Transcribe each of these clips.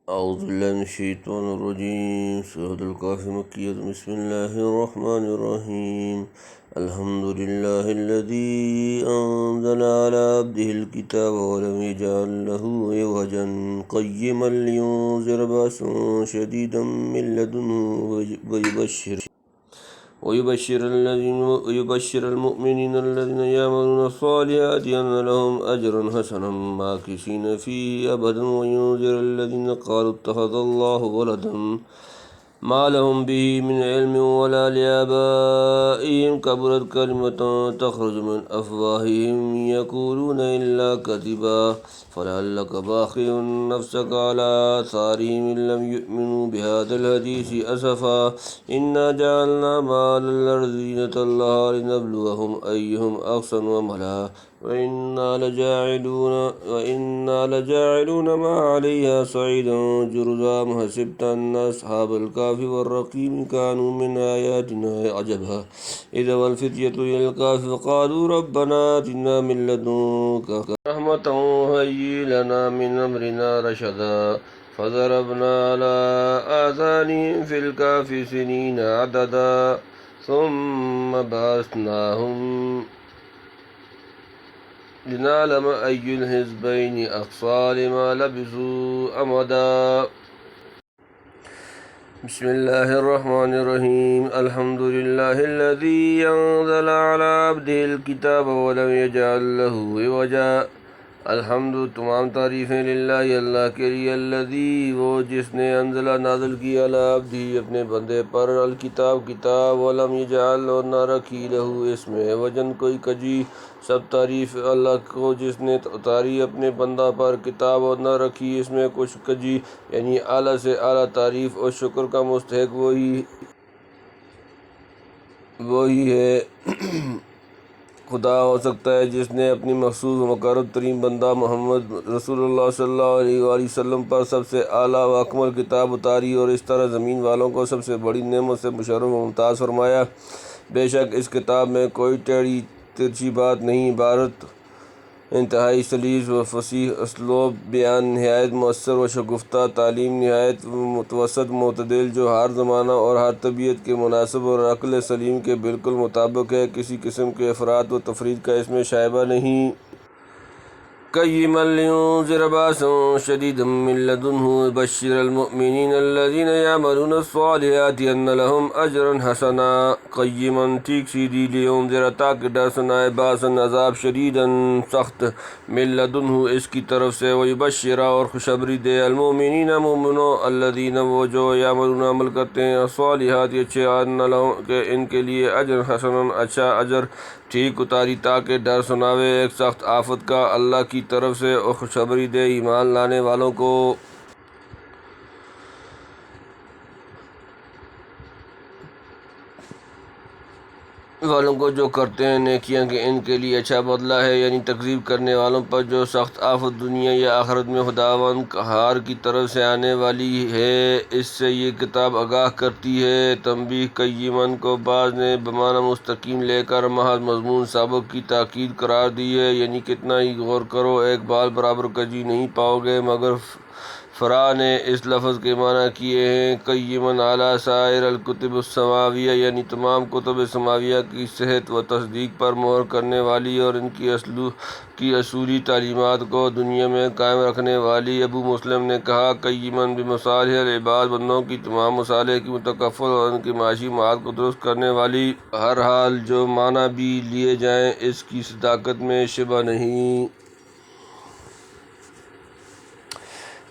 أعوذ بالله من الشيطان الرجيم. سورة الكهف مكية. بسم الله الرحمن الرحيم. الحمد لله الذي أنزل على عبده الكتاب ولم يجعل له عوجا قيما لينذر بأسا شديدا من لدنه ويبشر المؤمنين الذين يعملون الصالحات أن لهم أجرا حسنا ماكثين فيه أبدا وينذر الذين قالوا اتخذ الله ولدا ما لهم به من علم ولا لآبائهم كبرت كلمة تخرج من أفواههم يقولون إلا كذبا فلعلك باخع نفسك على آثارهم إن لم يؤمنوا بهذا الحديث أسفا إنا جعلنا ما على الأرض زينة لها لنبلوهم أيهم أحسن عملا وإنا لجاعلون ما عليها صعيدا جرزا حسبت أن أصحاب الكهف والرقيم كانوا من آياتنا عجبا إذا والفتية إلى الكهف فقالوا ربنا آتنا من لدنك رحمة وهيئ لنا من أمرنا رشدا فضربنا على آذانهم في الكهف سنين عددا ثم بعثناهم لنعلم أي الحزبين أحصى لما لبثوا أمدا. بسم الله الرحمن الرحيم. الحمد لله الذي أنزل على عبده الكتاب ولم يجعل له عوجا. الحمد تمام تعریفیں للہ اللہ کے لیے الذی وہ جس نے انزلہ نازل کیا علی عبدہ اپنے بندے پر الکتاب کتاب ولم یجعل اور نہ رکھی لہو اس میں وجن کوئی کجی. سب تعریف اللہ کو جس نے اتاری اپنے بندہ پر کتاب اور نہ رکھی اس میں کچھ کجی، یعنی اعلیٰ سے اعلیٰ تعریف اور شکر کا مستحق وہی ہے خدا ہو سکتا ہے جس نے اپنی مخصوص و مقرب ترین بندہ محمد رسول اللہ صلی اللہ علیہ وآلہ وسلم پر سب سے اعلیٰ و اکمل کتاب اتاری اور اس طرح زمین والوں کو سب سے بڑی نعمت سے مشرف و ممتاز فرمایا. بے شک اس کتاب میں کوئی ٹیڑھی ترچھی بات نہیں، عبارت انتہائی سلیس و فصیح اسلوب بیان نہایت مؤثر و شگفتہ تعلیم نہایت متوسط معتدل جو ہر زمانہ اور ہر طبیعت کے مناسب اور عقل سلیم کے بالکل مطابق ہے. کسی قسم کے افراط و تفرید کا اس میں شائبہ نہیں. قیما لینذر باسا شدیدا من لدنہ ویبشر المؤمنین الذین یعملون الصالحات ان لہم اجرا حسنا. قیما ٹھیک سیدھی، لینذر تاکہ ڈر سنائے، باسا عذاب، شدیدا سخت، من لدنہ اس کی طرف سے، ویبشر اور خوشخبری دے، المؤمنین مومنوں، الذین وہ جو یعملون عمل کرتے ہیں، الصالحات اچھے، ان لہم کہ ان کے لیے اجر حسنا اچھا اجر ٹھیک اتاری تاکہ ڈر سناوے ایک سخت آفت کا اللہ کی طرف سے اور خوشخبری دے ایمان لانے والوں کو. جو کرتے ہیں نیکیاں کہ ان کے لیے اچھا بدلہ ہے، یعنی تکذیب کرنے والوں پر جو سخت آفت دنیا یا آخرت میں خداوند قہار کی طرف سے آنے والی ہے. اس سے یہ کتاب آگاہ کرتی ہے. تنبیہ قیمن کو بعض نے بمعنی مستقیم لے کر محض مضمون سابق کی تاکید قرار دی ہے، یعنی کتنا ہی غور کرو ایک بال برابر کجی نہیں پاؤ گے. مگر فرا نے اس لفظ کے معنی کیے ہیں قیمن علی سائر الکتب السماویہ، یعنی تمام کتب سماویہ کی صحت و تصدیق پر مہر کرنے والی اور ان کی اصولی تعلیمات کو دنیا میں قائم رکھنے والی. ابو مسلم نے کہا قیمن بمصالح العباد، بندوں کی تمام مصالح کی متکفل اور ان کی معاشی معاد کو درست کرنے والی. ہر حال جو معنی بھی لیے جائیں اس کی صداقت میں شبہ نہیں.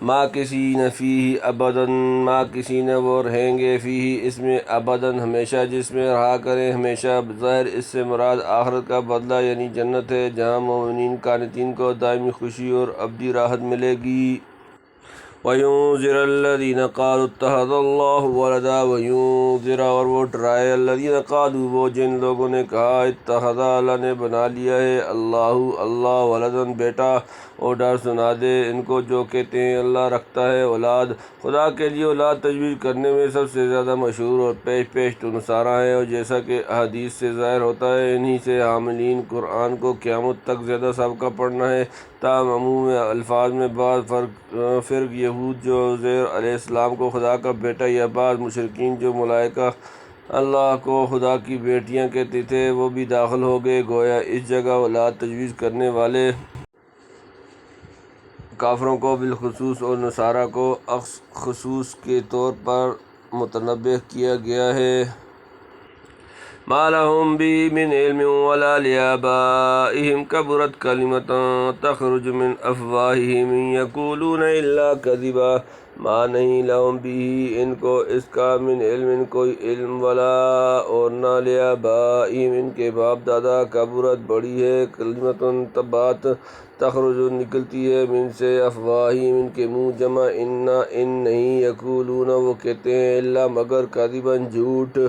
ماکثین فیہ ابداً، ماکثین وہ رہیں گے فیہ اس میں ابداً ہمیشہ، جس میں رہا کریں ہمیشہ. ظاہر اس سے مراد آخرت کا بدلہ یعنی جنت ہے جہاں مومنین قانتین کو دائمی خوشی اور ابدی راحت ملے گی. وَيُنذِرَ الَّذِينَ قَالُوا اتَّخَذَ اللَّهُ وَلَدًا، وَيُنذِرَ اور وہ ڈرائے الَّذِينَ قَالُوا وہ جن لوگوں نے کہا اتخذ اللہ نے بنا لیا ہے اللہ ولدًا بیٹا. اور ڈر سنا دے ان کو جو کہتے ہیں اللہ رکھتا ہے اولاد۔ خدا کے لیے اولاد تجویز کرنے میں سب سے زیادہ مشہور اور پیش تو نصارہ ہیں، اور جیسا کہ حدیث سے ظاہر ہوتا ہے انہی سے حاملین قرآن کو قیامت تک زیادہ سابقہ پڑھنا ہے۔ تاہم عموم الفاظ میں بعض فرق یہود جو عزیر علیہ السلام کو خدا کا بیٹا یا بعض مشرکین جو ملائکہ اللہ کو خدا کی بیٹیاں کہتے تھے وہ بھی داخل ہو گئے۔ گویا اس جگہ اولاد تجویز کرنے والے کافروں کو بالخصوص اور نصارہ کو خصوص کے طور پر متنبہ کیا گیا ہے۔ ما لهم به من علم ولا لآبائهم كبرت كلمة تخرج من أفواههم إن يقولون إلا كذبا۔ ما نہیں لهم به ان کو اس کا من علم کوئی علم، ولا اور نہ لآبائهم ان کے باپ دادا، کبرت بڑی ہے، کلمۃ بات تخرج نکلتی ہے، من سے افواہہم ان کے منہ، جمع ان نہیں، یقولون وہ کہتے ہیں، الا مگر کذبا جھوٹ،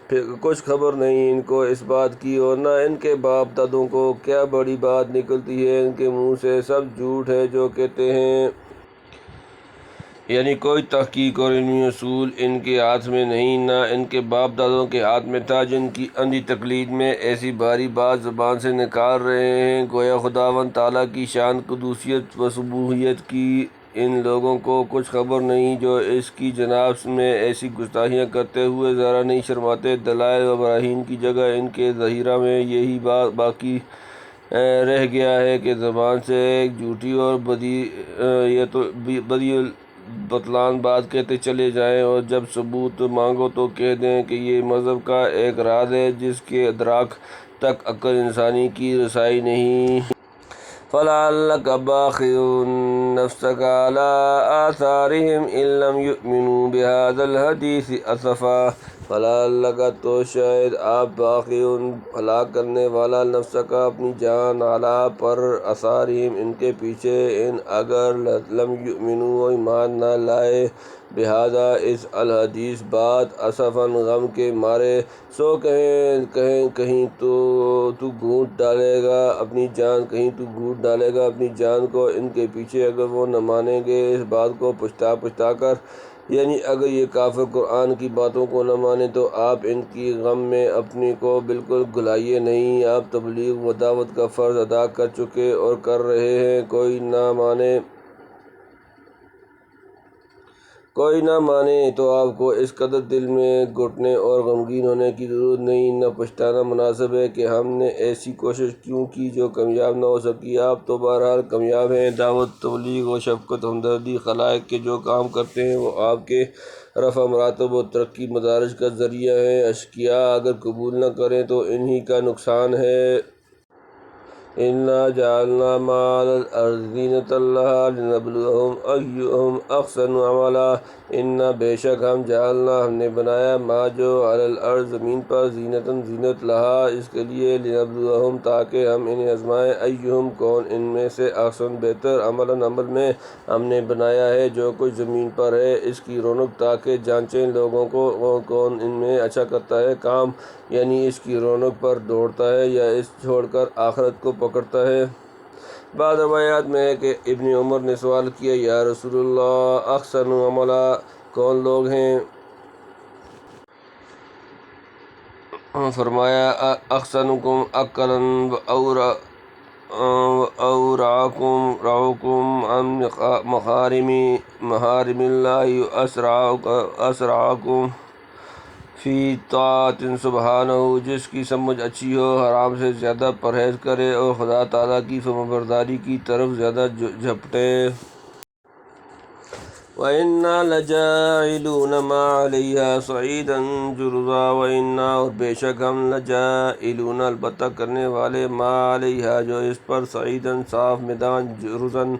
پھر کچھ خبر نہیں ان کو اس بات کی، اور نہ ان کے باپ دادوں کو کیا بڑی بات نکلتی ہے ان کے منہ سے، سب جھوٹ ہے جو کہتے ہیں۔ یعنی کوئی تحقیق اور علمی اصول ان کے ہاتھ میں نہیں، نہ ان کے باپ دادوں کے ہاتھ میں تھا، جن کی اندھی تقلید میں ایسی بھاری بات زبان سے نکال رہے ہیں۔ گویا خداوند تعالیٰ کی شان قدوسیت و سبوحیت کی ان لوگوں کو کچھ خبر نہیں جو اس کی جناب میں ایسی گستاخیاں کرتے ہوئے ذرا نہیں شرماتے۔ دلائل و براہین کی جگہ ان کے ذخیرہ میں یہی بات باقی رہ گیا ہے کہ زبان سے ایک جھوٹی اور بدی بطلان بات کہتے چلے جائیں، اور جب ثبوت مانگو تو کہہ دیں کہ یہ مذہب کا ایک راز ہے جس کے ادراک تک عقل انسانی کی رسائی نہیں۔ فَلَعَلَّكَ بَاخِعٌ نَفْسَكَ عَلَىٰ آثَارِهِمْ إِن لَّمْ يُؤْمِنُوا بِهَٰذَا الْحَدِيثِ أَسَفًا۔ فَلَعَلَّكَ تو شاید آپ باخع ہلاک کرنے والا نفسک اپنی جان، علیٰ پر آثارہم ان کے پیچھے، ان اگر لم یؤمنوا ایمان نہ لائے، بہذا اس الحدیث بات، اسفاً غم کے مارے، سو کہیں تو گھونٹ ڈالے گا اپنی جان، کہیں تو گھونٹ ڈالے گا اپنی جان کو ان کے پیچھے اگر وہ نہ مانیں گے اس بات کو پچھتا کر۔ یعنی اگر یہ کافر قرآن کی باتوں کو نہ مانیں تو آپ ان کی غم میں اپنے کو بالکل گھلائیے نہیں، آپ تبلیغ و دعوت کا فرض ادا کر چکے اور کر رہے ہیں، کوئی نہ مانے تو آپ کو اس قدر دل میں گھٹنے اور غمگین ہونے کی ضرورت نہیں، نہ پچھتانا مناسب ہے کہ ہم نے ایسی کوشش کیوں کی جو کامیاب نہ ہو سکی۔ آپ تو بہرحال کامیاب ہیں، دعوت، تبلیغ و شفقت، ہمدردی، خلائق کے جو کام کرتے ہیں وہ آپ کے رفع مراتب و ترقی مدارج کا ذریعہ ہیں۔ اشقیاء اگر قبول نہ کریں تو انہی کا نقصان ہے۔ اِنَّا جَعَلْنَا مَا عَلَى الْأَرْضِ زِینَةً لَہَا لِنَبْلُوَہُمْ أَیُّہُمْ أَحْسَنُ عَمَلًا۔ اِنَّا بے شک ہم جعلنا ہم نے بنایا، ما جو علی الارض زمین پر، زینتاً زینت، لہا اس کے لیے، لنبلوہم تاکہ ہم انہیں آزمائیں، ایہم کون ان میں سے، احسن بہتر، عملاً عمل میں، ہم نے بنایا ہے جو کچھ زمین پر ہے اس کی رونق تاکہ جانچیں لوگوں کو کون ان میں اچھا کرتا ہے کام، یعنی اس کی رونق پر دوڑتا ہے یا اس چھوڑ کر آخرت کو پکڑتا ہے۔ بعض روایات میں ہے کہ ابن عمر نے سوال کیا، یا رسول اللہ احسن عملا کون لوگ ہیں؟ فرمایا احسنکم عقلا وأورعکم عن محارم اللہ، اسرعکم فی طاعت سبحانہ، جس کی سمجھ اچھی ہو، حرام سے زیادہ پرہیز کرے اور خدا تعالیٰ کی فرمانبرداری کی طرف زیادہ جھپٹے۔ وَإِنَّا لَجَاعِلُونَ مَا عَلَيْهَا صَعِيدًا جُرُزًا، وَإِنَّا اور بے شک ہم، لَجَاعِلُونَ البتہ کرنے والے، مَا عَلَيْهَا جو اس پر، صَعِيدًا صاف میدان، جُرُزًا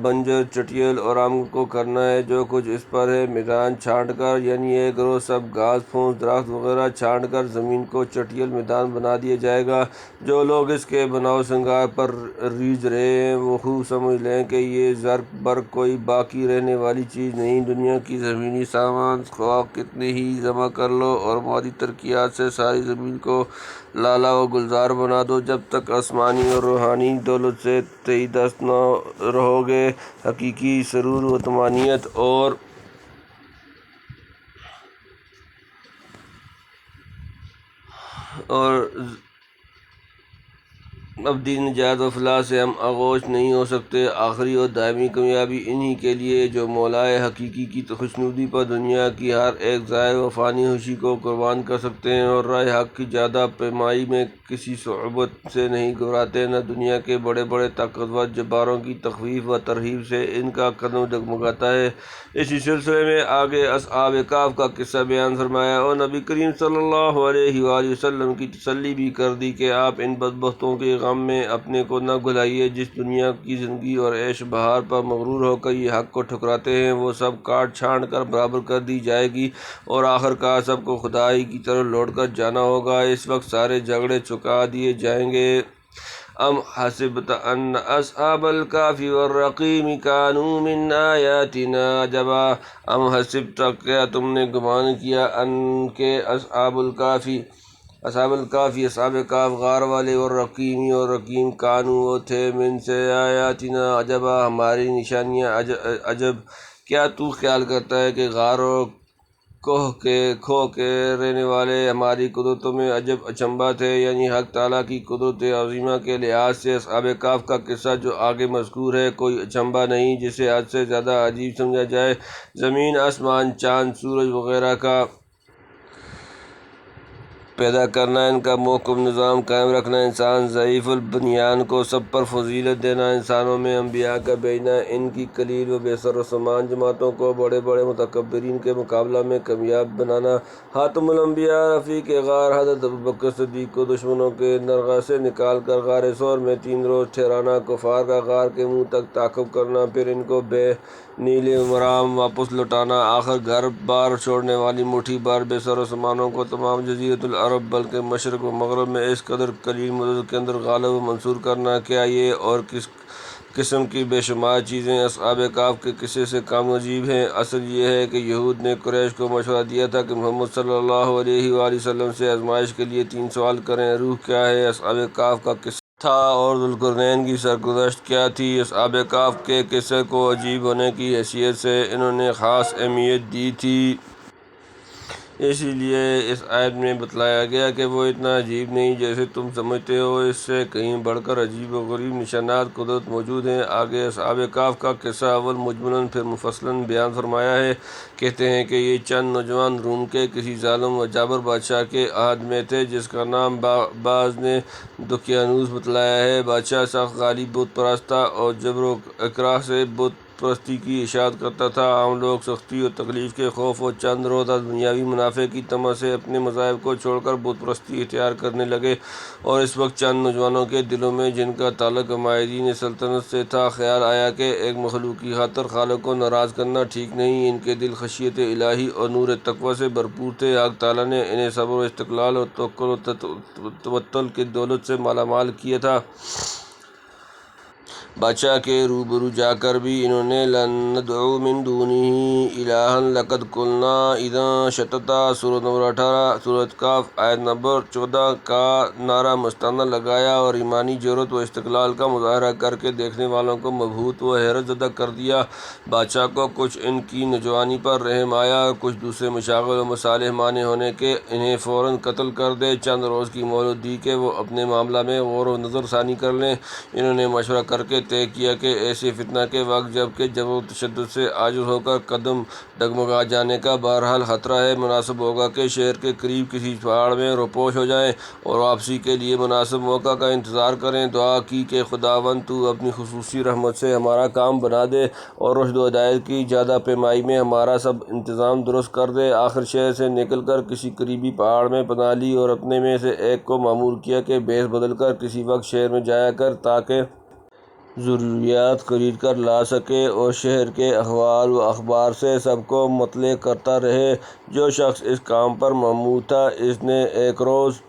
بنجر چٹیل، اور ہم کو کرنا ہے جو کچھ اس پر ہے، میدان چھانٹ کر، یعنی ایک روز سب گھاس پھوس درخت وغیرہ چھانٹ کر زمین کو چٹیل میدان بنا دیا جائے گا۔ جو لوگ اس کے بناؤ سنگار پر ریجھ رہے ہیں وہ خوب سمجھ لیں کہ یہ زرق برق کوئی باقی رہنے والی چیز نہیں، دنیا کی زمینی سامان خواہ کتنے ہی جمع کر لو اور مادی ترقیات سے ساری زمین کو لالا و گلزار بنا دو، جب تک آسمانی اور روحانی دولت سے تہی دست نہ رہو گے۔ حقیقی سرور و طمانینت اور ابدی نجات و فلاح سے ہم آغوش نہیں ہو سکتے۔ آخری اور دائمی کامیابی انہی کے لیے جو مولائے حقیقی کی خوشنودی پر دنیا کی ہر ایک ظاہر و فانی خوشی کو قربان کر سکتے ہیں اور راہ حق کی زیادہ پیمائی میں کسی صعوبت سے نہیں گھبراتے۔ نہ دنیا کے بڑے بڑے طاقتور جباروں کی تخویف و ترہیب سے ان کا قدم ڈگمگاتا ہے۔ اسی سلسلے میں آگے اصحاب کہف کا قصہ بیان فرمایا اور نبی کریم صلی اللہ علیہ وآلہ وسلم کی تسلی بھی کر دی کہ آپ ان بدبختوں کے غم میں اپنے کو نہ گھلائیے۔ جس دنیا کی زندگی اور عیش بہار پر مغرور ہو کر یہ حق کو ٹھکراتے ہیں وہ سب کاٹ چھانٹ کر برابر کر دی جائے گی اور آخر کار سب کو خدائی کی طرف لوٹ کر جانا ہوگا۔ اس وقت سارے جھگڑے چکا دیے جائیں گے۔ ام حسبت ان اصحاب الکہف والرقیم کانوا من آیاتنا عجبا۔ ام حسبت کیا تم نے گمان کیا ان کے اصحاب کہف غار والے والرقیم اور رقیم کانوا وہ تھے من سے آیاتنا عجبا ہماری نشانیاں عجب۔ کیا تو خیال کرتا ہے کہ غار اور کھو کے رہنے والے ہماری قدرتوں میں عجب اچنبھا تھے؟ یعنی حق تعالیٰ کی قدرت عظیمہ کے لحاظ سے اصحاب کہف کا قصہ جو آگے مذکور ہے کوئی اچنبھا نہیں جسے حد سے زیادہ عجیب سمجھا جائے۔ زمین، آسمان، چاند، سورج وغیرہ کا پیدا کرنا، ان کا محکم نظام قائم رکھنا، انسان ضعیف البنیان کو سب پر فضیلت دینا، انسانوں میں انبیاء کا بھیجنا، ان کی قلیل و بے سر و سامان جماعتوں کو بڑے بڑے متکبرین کے مقابلہ میں کامیاب بنانا، خاتم الانبیاء رفیق غار حضرت ابوبکر صدیق کو دشمنوں کے نرغہ سے نکال کر غار ثور میں 3 روز ٹھہرانا، کفار کا غار کے منہ تک تعاقب کرنا، پھر ان کو بے نیل مرام واپس لوٹانا، آخر گھر بار چھوڑنے والی مٹھی بھر بے سر و سامانوں کو تمام جزیرۃ العرب بلکہ مشرق و مغرب میں اس قدر قلیل مدت کے اندر غالب و منصور کرنا۔ کیا یہ اور کس قسم کی بے شمار چیزیں اصحاب کہف کے قصے سے کم عجیب ہیں؟ اصل یہ ہے کہ یہود نے قریش کو مشورہ دیا تھا کہ محمد صلی اللہ علیہ وآلہ وسلم سے آزمائش کے لیے 3 سوال کریں۔ روح کیا ہے؟ اصحاب کہف کا قصہ تھا اور ذوالقرنین کی سرگزشت کیا تھی؟ اصحاب کہف کے قصے کو عجیب ہونے کی حیثیت سے انہوں نے خاص اہمیت دی تھی، اسی لیے اس آیت میں بتلایا گیا کہ وہ اتنا عجیب نہیں جیسے تم سمجھتے ہو، اس سے کہیں بڑھ کر عجیب و غریب نشانات قدرت موجود ہیں۔ آگے اصحاب کہف کا قصہ اول مجملاً پھر مفصلاً بیان فرمایا ہے۔ کہتے ہیں کہ یہ چند نوجوان روم کے کسی ظالم و جابر بادشاہ کے عہد میں تھے جس کا نام بعض نے دقیانوس بتلایا ہے۔ بادشاہ سخت غالب بت پرست تھا اور جبر و اکراہ سے بت پرستی کی اشاعت کرتا تھا۔ عام لوگ سختی و تکلیف کے خوف اور چند روزہ دنیاوی منافع کی طمع سے اپنے مذاہب کو چھوڑ کر بت پرستی اختیار کرنے لگے، اور اس وقت چند نوجوانوں کے دلوں میں جن کا تعلق مائدین سلطنت سے تھا خیال آیا کہ ایک مخلوق کی خاطر خالق کو ناراض کرنا ٹھیک نہیں۔ ان کے دل خشیت الہی اور نور تقویٰ سے بھرپور تھے۔ حق تعالیٰ نے انہیں صبر و استقلال اور توکل و توکل کی دولت سے مالا مال کیا تھا۔ بادشاہ کے روبرو جا کر بھی انہوں نے لَن نَدْعُوَ مِن دُونِهِ إِلَٰهًا لَقَدْ قُلْنَا إِذًا شَطَطًا سورۃ نمبر 18 سورۃ کہف آیت نمبر 14 کا نعرہ مستانہ لگایا اور ایمانی جرأت و استقلال کا مظاہرہ کر کے دیکھنے والوں کو مبہوت و حیرت زدہ کر دیا۔ بادشاہ کو کچھ ان کی نوجوانی پر رحم آیا اور کچھ دوسرے مشاغل و مصالح مانع ہونے کے انہیں فوراً قتل کر دے۔ چند روز کی مہلت دی کہ وہ اپنے معاملہ میں غور و نظر ثانی کر لیں۔ انہوں نے مشورہ کر کے طے کیا کہ ایسے فتنہ کے وقت جب کہ جبر و تشدد سے عاجز ہو کر قدم ڈگمگا جانے کا بہرحال خطرہ ہے، مناسب ہوگا کہ شہر کے قریب کسی پہاڑ میں روپوش ہو جائیں اور واپسی کے لیے مناسب موقع کا انتظار کریں۔ دعا کی کہ خداوند تو اپنی خصوصی رحمت سے ہمارا کام بنا دے اور رشد و ہدایت کی زیادہ پیمائی میں ہمارا سب انتظام درست کر دے۔ آخر شہر سے نکل کر کسی قریبی پہاڑ میں پناہ لی اور اپنے میں سے ایک کو مامور کیا کہ بھیس بدل کر کسی وقت شہر میں جایا کر تاکہ ضروریات خرید کر لا سکے اور شہر کے احوال و اخبار سے سب کو مطلع کرتا رہے۔ جو شخص اس کام پر مامور تھا اس نے ایک روز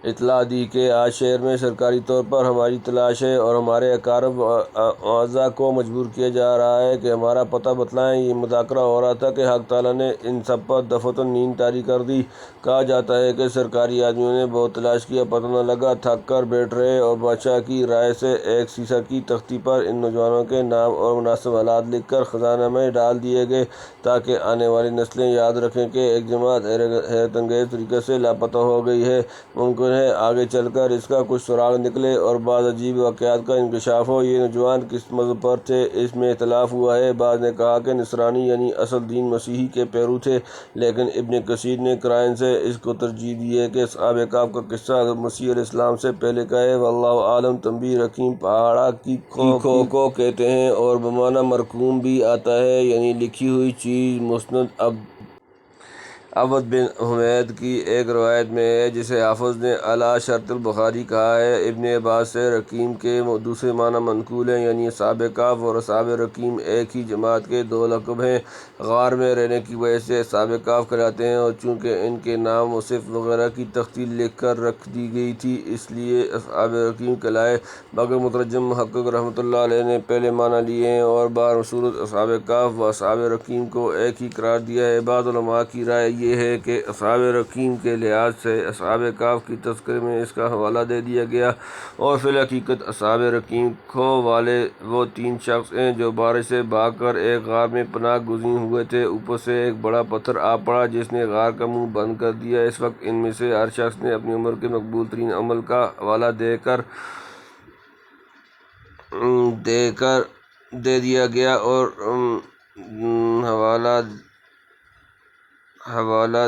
اطلاع دی کہ آج شہر میں سرکاری طور پر ہماری تلاش ہے اور ہمارے اقارب اعزاء کو مجبور کیا جا رہا ہے کہ ہمارا پتہ بتلائیں۔ یہ مذاکرہ ہو رہا تھا کہ حق تعالیٰ نے ان سب پر دفعتاً نیند طاری کر دی۔ کہا جاتا ہے کہ سرکاری آدمیوں نے بہت تلاش کیا، پتہ نہ لگا، تھک کر بیٹھ رہے اور بادشاہ کی رائے سے ایک سیسہ کی تختی پر ان نوجوانوں کے نام اور مناسب حالات لکھ کر خزانہ میں ڈال دیے گئے تاکہ آنے والی نسلیں یاد رکھیں کہ ایک جماعت حیرت انگیز طریقے سے لاپتہ ہو گئی ہے۔ ممکن ہے آگے چل کر اس کا کچھ سراغ نکلے اور بعض عجیب واقعات کا انکشاف ہو۔ یہ نوجوان کس مذہب پر تھے، اس میں اختلاف ہوا ہے۔ بعض نے کہا کہ نصرانی یعنی اصل دین مسیحی کے پیرو تھے، لیکن ابن کثیر نے قرائن سے اس کو ترجیح دی ہے کہ اصحاب کہف کا قصہ حضرت مسیح علیہ السلام سے پہلے کا ہے۔ واللہ عالم۔ تنبیہ: رقیم پہاڑا کی کھو کو کہتے ہیں اور بمعنی مرقوم بھی آتا ہے، یعنی لکھی ہوئی چیز۔ مسند عبد بن حمید کی ایک روایت میں ہے جسے حافظ نے علی شرط البخاری کہا ہے۔ ابن عباس سے رقیم کے دوسرے معنی منقول ہیں، یعنی اصحاب کہف اور اصحاب رقیم ایک ہی جماعت کے دو لقب ہیں۔ غار میں رہنے کی وجہ سے اصحاب کہف کہلاتے ہیں اور چونکہ ان کے نام وصف وغیرہ کی تختی لکھ کر رکھ دی گئی تھی اس لیے اصحاب رقیم کہلائے، مگر مترجم محقق رحمۃ اللہ علیہ نے پہلے معنی لیے ہیں اور بصورت اصحاب کہف و اصحاب رقیم کو ایک ہی قرار دیا ہے۔ بعض علماء کی رائے یہ ہے کہ اصحاب رقیم کے لحاظ سے اصحاب کہف کی تذکرے میں اس کا حوالہ دے دیا گیا اور فی الحقیقت اصحاب رقیم کھو والے وہ تین شخص ہیں جو بارش سے بھاگ کر ایک غار میں پناہ گزین ہوئے تھے۔ اوپر سے ایک بڑا پتھر آ پڑا جس نے غار کا منہ بند کر دیا۔ اس وقت ان میں سے ہر شخص نے اپنی عمر کے مقبول ترین عمل کا حوالہ دے دیا گیا اور حوالہ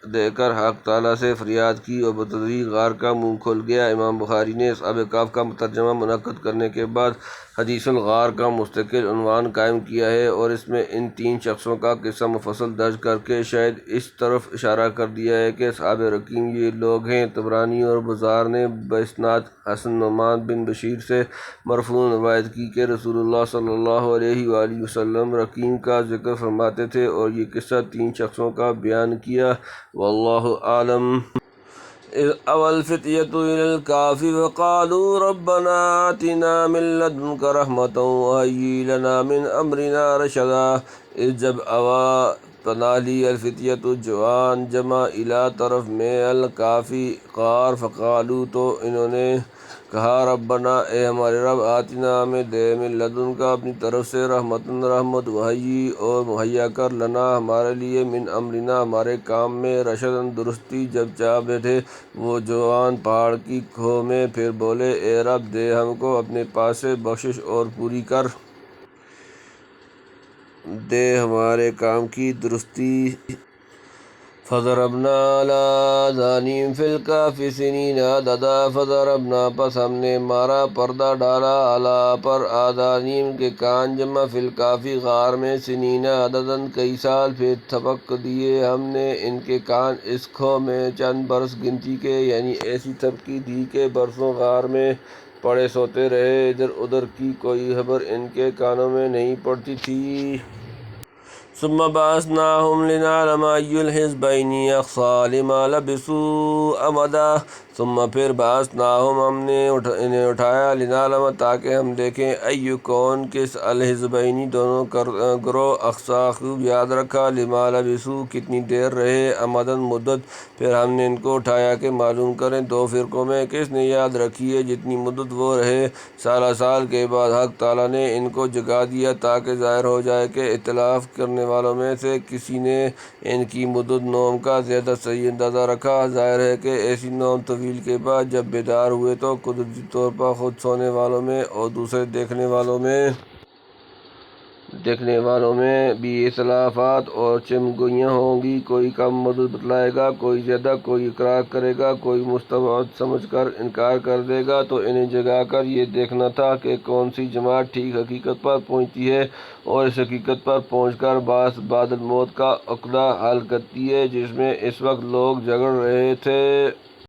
دے کر حق تعالیٰ سے فریاد کی اور بتدریج غار کا منہ کھل گیا۔ امام بخاری نے اصحاب کہف کا ترجمہ منعقد کرنے کے بعد حدیث الغار کا مستقل عنوان قائم کیا ہے اور اس میں ان تین شخصوں کا قصہ مفصل درج کر کے شاید اس طرف اشارہ کر دیا ہے کہ اصحاب رقیم یہ لوگ ہیں۔ طبرانی اور بزار نے باسناد حسن نعمان بن بشیر سے مرفوعاً روایت کی کہ رسول اللہ صلی اللہ علیہ وآلہ وسلم رقیم کا ذکر فرماتے تھے اور یہ قصہ تین شخصوں کا بیان کیا۔ واللہ عالم۔ اذ اوى الفتية إلى الكهف فقالوا ربنا آتنا من لدنك رحمة وهيئ لنا من أمرنا رشدا۔ جب پناہ لی الفتیۃ جوان جمع الی طرف میں الکهف غار، فقالوا تو انہوں نے کہا ربنا اے ہمارے رب، آتنا ہمیں دے من لدن کا اپنی طرف سے رحمتن رحمت، وہی اور مہیا کر لنا ہمارے لیے من امرنا ہمارے کام میں رشدن درستی۔ جب جا بیٹھے وہ جوان پہاڑ کی کھو میں پھر بولے اے رب دے ہم کو اپنے پاس سے بخشش اور پوری کر دے ہمارے کام کی درستی۔ فضربنا علی آذانہم فی الکہف سنین عددا، فضربنا پس ہم نے مارا پردہ ڈالا علی پر آذانہم کے کان جمع فی الکہف غار میں سنین عدداً کئی سال، پھر تھپک دیے ہم نے ان کے کان اس کھو میں چند برس گنتی کے، یعنی ایسی تھپکی دی کہ برسوں غار میں پڑے سوتے رہے، ادھر ادھر کی کوئی خبر ان کے کانوں میں نہیں پڑتی تھی۔ ثم بعثناہم لنعلم ای الحزبین احصیٰ لما لبثوا امدا۔ ثم پھر بعثناہم ہم نے انہیں اٹھایا لنعلم تاکہ ہم دیکھیں ای کون کس الحزبین دونوں گروہ احصیٰ خوب یاد رکھا لما لبثوا کتنی دیر رہے امداً مدت۔ پھر ہم نے ان کو اٹھایا کہ معلوم کریں دو فرقوں میں کس نے یاد رکھی ہے جتنی مدت وہ رہے۔ سالہ سال کے بعد حق تعالیٰ نے ان کو جگا دیا تاکہ ظاہر ہو جائے کہ اختلاف کرنے والوں میں سے کسی نے ان کی مدت نوم کا زیادہ صحیح اندازہ رکھا۔ ظاہر ہے کہ ایسی نوم طویل کے بعد جب بیدار ہوئے تو قدرتی طور پر خود سونے والوں میں اور دوسرے دیکھنے والوں میں بھی اختلافات اور چمگوئیاں ہوں گی۔ کوئی کم مدت بتلائے گا، کوئی زیادہ، کوئی اقرار کرے گا، کوئی مستبعد سمجھ کر انکار کر دے گا۔ تو انہیں جگا کر یہ دیکھنا تھا کہ کون سی جماعت ٹھیک حقیقت پر پہنچتی ہے اور اس حقیقت پر پہنچ کر بعد الموت کا عقدہ حل کرتی ہے جس میں اس وقت لوگ جھگڑ رہے تھے۔